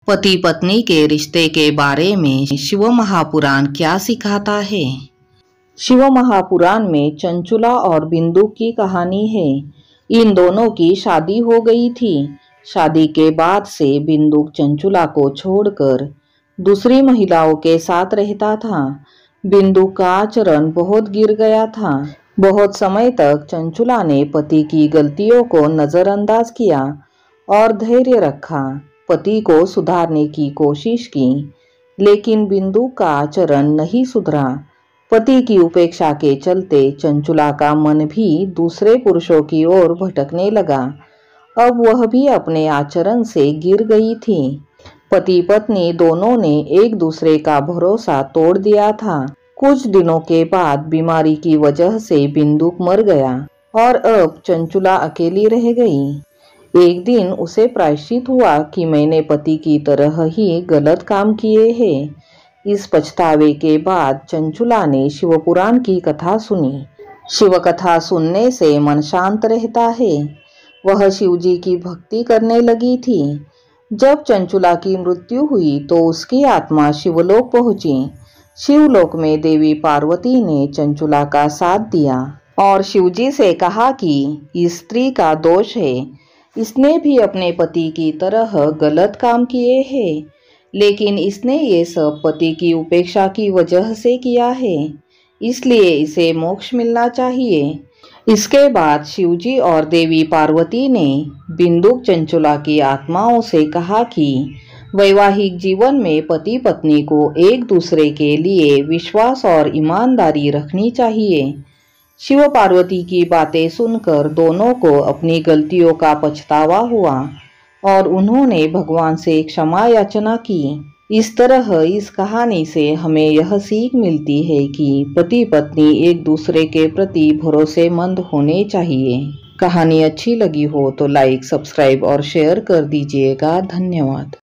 पति पत्नी के रिश्ते के बारे में शिव महापुराण क्या सिखाता है। शिव महापुराण में चंचुला और बिंदु की कहानी है। इन दोनों की शादी हो गई थी। शादी के बाद से बिंदु चंचुला को छोड़कर दूसरी महिलाओं के साथ रहता था। बिंदु का आचरण बहुत गिर गया था। बहुत समय तक चंचुला ने पति की गलतियों को नजरअंदाज किया और धैर्य रखा। पति को सुधारने की कोशिश की, लेकिन बिंदु का आचरण नहीं सुधरा। पति की उपेक्षा के चलते चंचुला का मन भी दूसरे पुरुषों की ओर भटकने लगा। अब वह भी अपने आचरण से गिर गई थी। पति पत्नी दोनों ने एक दूसरे का भरोसा तोड़ दिया था। कुछ दिनों के बाद बीमारी की वजह से बिंदु मर गया और अब चंचुला अकेली रह गई। एक दिन उसे प्रायश्चित हुआ कि मैंने पति की तरह ही गलत काम किए हैं। इस पछतावे के बाद चंचुला ने शिवपुराण की कथा सुनी। शिव कथा सुनने से मन शांत रहता है। वह शिवजी की भक्ति करने लगी थी। जब चंचुला की मृत्यु हुई तो उसकी आत्मा शिवलोक पहुंची। शिवलोक में देवी पार्वती ने चंचुला का साथ दिया और शिवजी से कहा कि इस स्त्री का दोष है। इसने भी अपने पति की तरह गलत काम किए हैं, लेकिन इसने ये सब पति की उपेक्षा की वजह से किया है, इसलिए इसे मोक्ष मिलना चाहिए। इसके बाद शिवजी और देवी पार्वती ने बिंदु चंचुला की आत्माओं से कहा कि वैवाहिक जीवन में पति पत्नी को एक दूसरे के लिए विश्वास और ईमानदारी रखनी चाहिए। शिव पार्वती की बातें सुनकर दोनों को अपनी गलतियों का पछतावा हुआ और उन्होंने भगवान से क्षमा याचना की। इस तरह इस कहानी से हमें यह सीख मिलती है कि पति पत्नी एक दूसरे के प्रति भरोसेमंद होने चाहिए। कहानी अच्छी लगी हो तो लाइक, सब्सक्राइब और शेयर कर दीजिएगा। धन्यवाद।